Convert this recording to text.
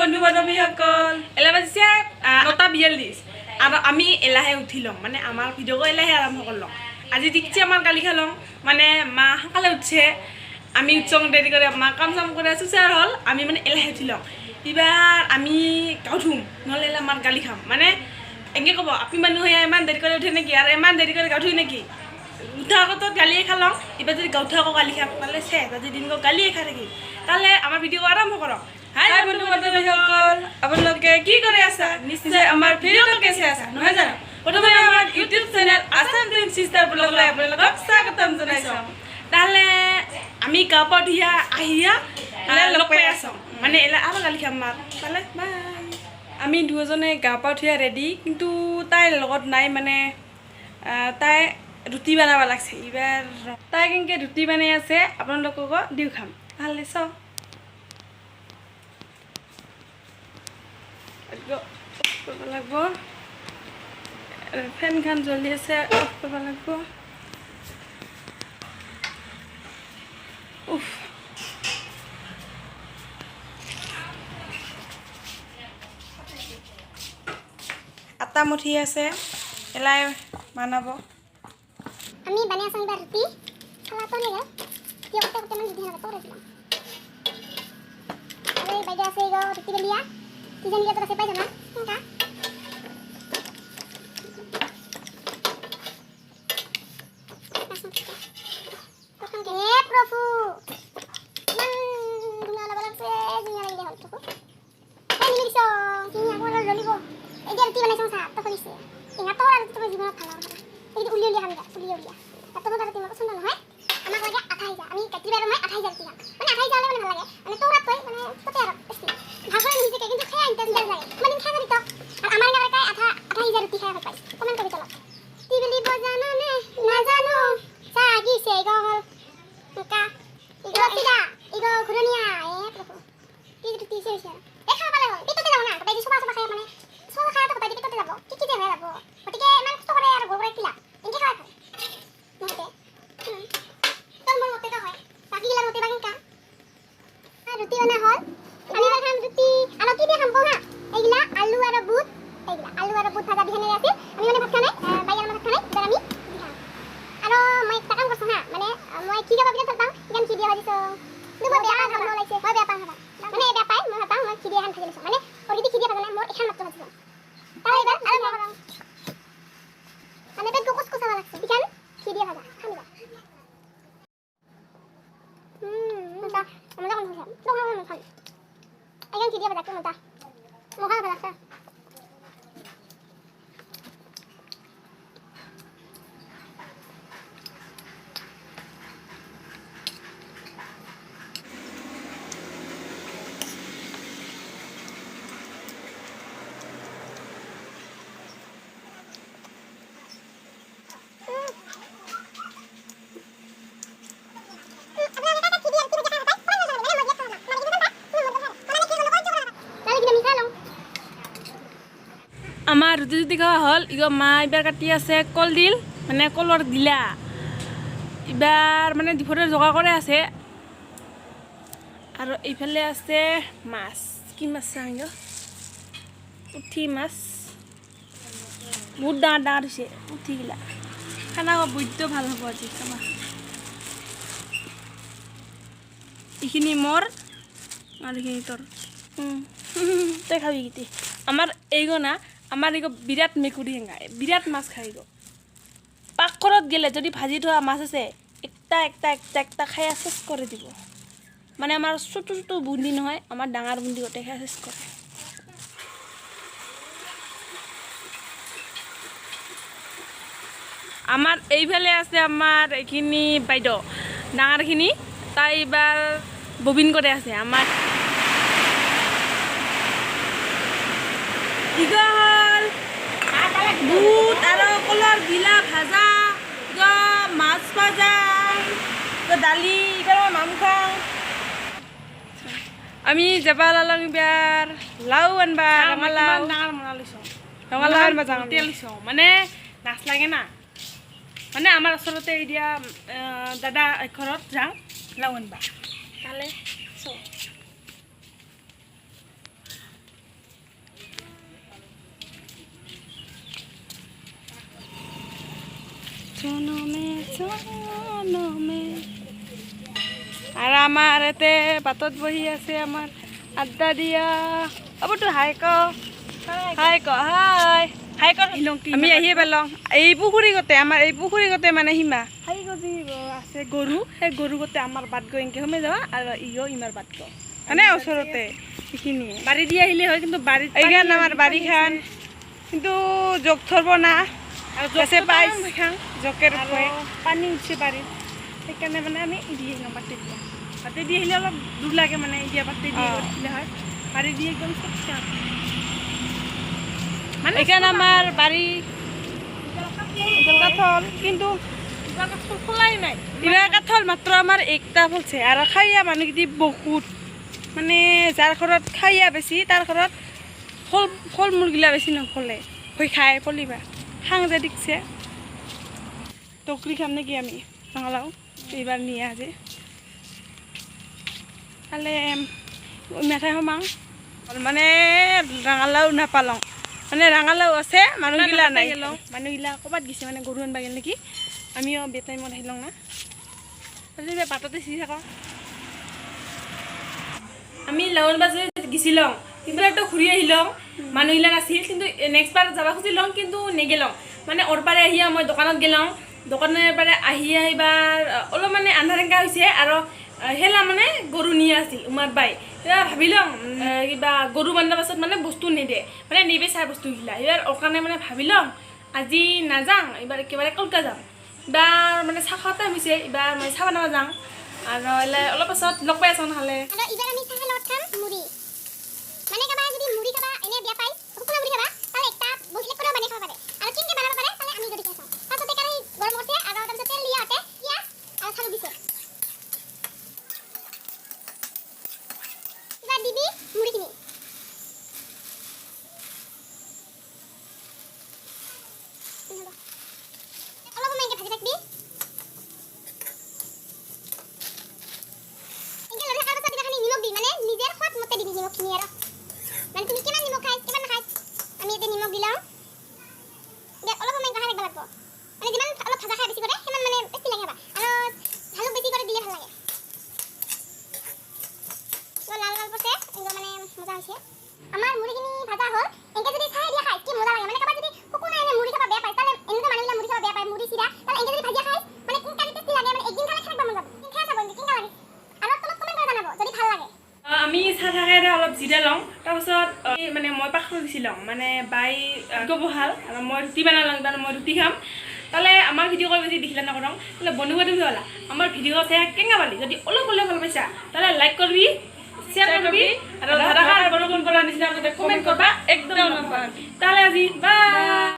বন্ধু বান্ধৱীসকল এলা বাজিছে 9:42 আৰু আমি এলাহে উঠিলং মানে আমাৰ ভিডিঅ' এলাহে আৰম্ভ কৰিলং আজি দিকছি আমাৰ গালি খালং মানে মা সকালে উঠছে আমি উঠছং দেৰি কৰি মা কাম চাম কৰি আছো চাৰ হল আমি মানে এলাহে উঠিলং এবাৰ আমি গাঁও ধুম নহ'লে আমাৰ গালি খাম মানে এনেকৈ ক'ব আপুনি মানুহে ইমান দেৰি কৰি উঠে নেকি আৰু ইমান দেৰি কৰি গাঁও ধুই নেকি উঠা আগত গালিয়ে খালং এবাৰ যদি গাঁও ধুৱা আকৌ গালি খাম তাহলে চেহ আজি দিন গালিয়ে খাই থাকিম তাহলে আমাৰ ভিডিঅ' আৰম্ভ কৰক হাই বন্ধু বান্ধৱীসকল আপোনালোকে কি কৰি আছা নিশ্চয় আমাৰ ভিডিঅ'টোকে চাই আছা নহয় জানো প্ৰথমে আমাৰ ইউটিউব চেনেল আসাম টুইন সিস্টাৰ ব্লগলৈ আপোনালোকক স্বাগতম জনাইছোঁ তাহলে আমি গাঁও পৰা ধুইয়া আহিয়া লগ পাই আছোঁ মানে এলা আৰু গালি খাম মাক তাহলে বাই আমি দুজনে গাঁও পৰা ধুইয়া ৰেডি কিন্তু তাইৰ লগত নাই মানে তাই ৰুটি বনাব লাগছে এইবাৰ তাই কেনেকৈ ৰুটি বনাই আছে আপোনালোককো দিওঁ খাম তাহলে চাওঁ কৰিব লাগিব ফেনখন জ্বলি আছে অফ কৰিব লাগিব উফ আটা মুঠি আছে এলাই বনাব আমি বানাই আছো এবাৰ ৰুটি খালা তো নেগা কি কতে কতে মান দিনা তো ৰেছিলা আৰে বাইদা আছে গো ৰুটি বেলিয়া কিজন গিয়া তো আছে পাই জানা কা হে প্রভু মান দুনা লাগা লাগছে জিনা লাগিলে হল তো এই নিলিছো জিনা বল জ্বলিব এই যে ৰুটি বানাইছো সা তো কৰিছে ইনা তো আৰু তুমি জীৱনত খালা এই উলি উলি খামিলা উলি উলি এত বড় তুমি পছন্দ নহয় আমাক লাগে 28 আমি কাটিবাৰ মই 28 টিকা মানে 28 হলে মানে ভাল লাগে মানে তোৰা কই মানে কতে আৰু বেছি ভাগৰে নিজে কিন্তু খাই আনতে যায় মানে খাই কৰি তো আৰ আমাৰ নাগাৰে কাই 28 ৰুটি খাই ভাল পাইছ কমেন্ট কৰি তলত টি বলি বজানা নে না জানো সাগি সে গল কা ইগো তিদা ইগো ঘুরনিয়া এ প্রভু কি ৰুটি শেষ এ খাব পালে হল পিততে যাও না তাই সবা সবা খাই মানে সবা খাই তো তাই পিততে যাব কি যে হয়ে যাব গটিকে ইমান কষ্ট করে আর গোবরে কিলা ইনকে খাই মতে তোর মন মতে তো হয় বাকি গিলা মতে বাকি কা ৰুটি বনা হল আমি এবাৰ খাম ৰুটি আৰু কি দিয়ে খাম কোহা এইগিলা আলু আৰু বুট এইগিলা আলু আৰু বুট ভাজা বিহানে আছে আমি মানে ভাত খানাই বাইয়াৰ ভাত খানাই এবাৰ আমি আৰু মই একটা কাম কৰছো হা মানে মই কি খাবা বিৰাট ভাল পাওঁ ইমান কি দিয়া ভাজিছো দুবো বেয়া খাব লাইছে মই বেয়া পাওঁ খাবা মানে বেয়া পাই মই পাওঁ মই কি দিয়া খান ভাজি লৈছো মানে অলৰেডি কি দিয়া ভাজা নাই মোৰ এখন মাত্ৰ ভাজিছো তাৰ এবাৰ আৰু মই কৰাম মানে পেট কুকুস কুসা লাগছে বিখান কি দিয়া ভাজা খামিবা মজা মজা কোন খাম তো খাম খাম এখন কি দিয়া ভাজা কি মজা মজা ভাজা আছে আমাৰ ৰুটি ৰুটি খাওয়া হল ইগো মা এবাৰ কাটি আছে কলডিল মানে কলৰ দিলা এবাৰ মানে দুপৰীয়াৰ যোগাৰ কৰে আছে আৰু এইফালে আছে মাছ কি মাছ চাঙ্গো উঠি মাছ বহুত ডাঙৰ ডাঙৰ হৈছে উঠি গিলা খানা বৈদ্য ভাল হ'ব আজি খাবা এইখিনি মোৰ আৰু এইখিনি তোৰ তই খাবি কিতি আমাৰ এইগো না আমাৰ এইগো বিৰাট মেকুৰী হেঙাই বিৰাট মাছ খাই গো পাকঘৰত গেলে যদি ভাজি থোৱা মাছ আছে একটা একটা একটা একটা খাই শেষ কৰি দিব মানে আমাৰ ছোটো ছোটো বুন্দি নহয় আমাৰ ডাঙৰ বুন্দি গোটেই খাই শেষ কৰে আমাৰ এইফালে আছে আমাৰ এইখিনি বাইদেউ ডাঙৰখিনি তাই এইবাৰ ববিন কৰি আছে আমাৰ ইগল বুট আৰু কলৰ দিলা ভাজা মাছ ভাজা দালি ইগল মাংস আমি যাবা লালং এবাৰ লাও আনবা ৰঙালাও ৰঙালাও আনবা যাওঁ তেল দিছোঁ মানে নাচ লাগে না মানে আমাৰ ওচৰতে এতিয়া দাদা ঘৰত যাওঁ লাও আনবা তাহলে আৰু আমাৰ ইয়াতে বাটত বহি আছে আমাৰ আড্ডা দিয়া আবতো হাই ক হাই ক হাই হাই ক আমি আহিয়ে পেলাওঁ এই পুখুৰী গতে আমাৰ এই পুখুৰী গতে মানে সীমা হাই গজি আছে গৰু সেই গৰু গতে আমাৰ বাট গৈ এনেকৈ সোমাই যাবা আৰু ইও ইমাৰ বাট গ মানে ওচৰতে এইখিনিয়ে বাৰী দি আহিলে হয় কিন্তু বাৰীত এইখান আমাৰ বাৰীখান কিন্তু জোক ধৰব না আৰু জোকে পাই জোকেৰ পানী উঠছে বাৰীত সেইকাৰণে মানে আমি দি আহিলোঁ বাটে দি আহিলে অলপ দূৰ লাগে মানে এতিয়া বাটে দি আহিলে হয় বাৰী দি একদম চব মানে এইখান আমাৰ বাৰী কাঠল কিন্তু খোলাই নাই ইবাৰ কাঠল মাত্ৰ আমাৰ একটা ফলছে আৰু খাইয়া মানুহকেইটি বহুত মানে যাৰ ঘৰত খাইয়া বেছি তাৰ ঘৰত ফল মূলগিলা বেছি নফলে হৈ খাই ফলিবা খাং যে দিছে টকৰি খাম নেকি আমি ৰঙালাও এইবাৰ নিয়ে আজি খালে মেঠাই সোমাং মানে ৰঙালাও নাপালং মানে ৰঙালাও আছে মানুহগিলা নাই মানুহগিলা ক'ৰবাত গৈছে মানে গৰু আনবা গেল নেকি আমিও বেটাইমত আহিলং না তাৰপিছত বাটতে চিৰি থাকোঁ আমি লাউন বাজারে গেছিলাম কিন্তু একটা ঘুরি আহিলাম মানুষগুলা নাছিল কিন্তু নেক্সট বার যাবা খুঁজিলাম কিন্তু নেগেলাম মানে ওর পারে আহিয়া মই দোকানত গেলাম দোকানের পারে আহিয়া এবার অলপ মানে আন্ধারেঙ্গা হয়েছে আর হেলা মানে গরু নিয়ে আসছিল উমার বাই এবার ভাবিলাম কিবা গরু বান্ধার পাছত মানে বস্তু নেদে মানে নেবে চাই বস্তুগিলা এবার ওর কারণে মানে ভাবিলাম আজি নাযাং এবার একেবারে কলকা যাম এবার মানে চাহ খাওয়াতে হয়েছে এবার মানে চাহ বানাব যাওঁ আৰু অলপ পাছত লগ পাই আছোঁ নহ'লে আৰু ইবাৰ আমি চাহে লগত খাম মুড়ি মানে কাবা যদি মুড়ি কাবা এনে বিয়া পাই শুকনা মুড়ি খাবা তাহলে একটা বসলে কোনো বানিয়ে খাব পাৰে আৰু কেনকে বানাব পাৰে তাহলে আমি যদি খাওঁ তাৰপিছতে কাৰি গৰম কৰতে আৰু তাৰপিছত তেল দিয়া হতে পিঁয়াজ আৰু চালু দিছে এবার দিবি মুড়িখিনি অলপ সময় এনেকে ভাজি থাকবি মানে নিজের হাত মতে দিবি নিমখ খিনি আর মানে তুমি কিমান নিমখ খাই কিমান নাখাই আমি এতে নিমখ দিলাম দে অলপ সময় গাহাই রাখবা লাগবো মানে যিমান অলপ ভাজা খাই বেশি করে সিমান মানে টেস্টি লাগে খাবা আর ভালো বেশি করে দিলে ভালো লাগে তো লাল লাল পড়ছে এগুলো মানে মজা হয়েছে আমার মুড়িখিনি ভাজা হল এনকে যদি ছাই দিয়া খাই কি মজা লাগে মানে কাবা যদি শুকনা এনে মুড়ি খাবা বেয়া পায় তাহলে এনকে মানুষগুলা মুড়ি খাবা বেয়া পায় মুড়ি চিরা তাহলে এনকে যদি ভাজিয়া খাই মানে কিনকা টেস্টি লাগে মানে একদিন খালে খাইবা মন যাব খাই চাব এনকে কিনকা লাগে আর তোমাক কমেন্ট করে জানাবো যদি ভাল লাগে আমি চাহ থাকাৰে অলপ জিৰাই লওঁ তাৰপিছত মানে মই পাখৰ দিছিলোঁ মানে বাই বহাল আৰু মই ৰুটি বনালোঁ এবাৰ মই ৰুটি খাম তাহলে আমাৰ ভিডিঅ' কল বেছি দেখিলে নকৰোঁ তাহলে বন্ধুবান্ধৱ তুমি হ'লা আমাৰ ভিডিঅ' আছে কেনেকুৱা পালি যদি অলপ হ'লেও ভাল পাইছা তাহলে লাইক কৰিবি শ্বেয়াৰ কৰিবি আৰু ধাৰাসাৰ বৰষুণ পৰা নিচিনা কমেণ্ট কৰিবা একদম তাহলে আজি বাই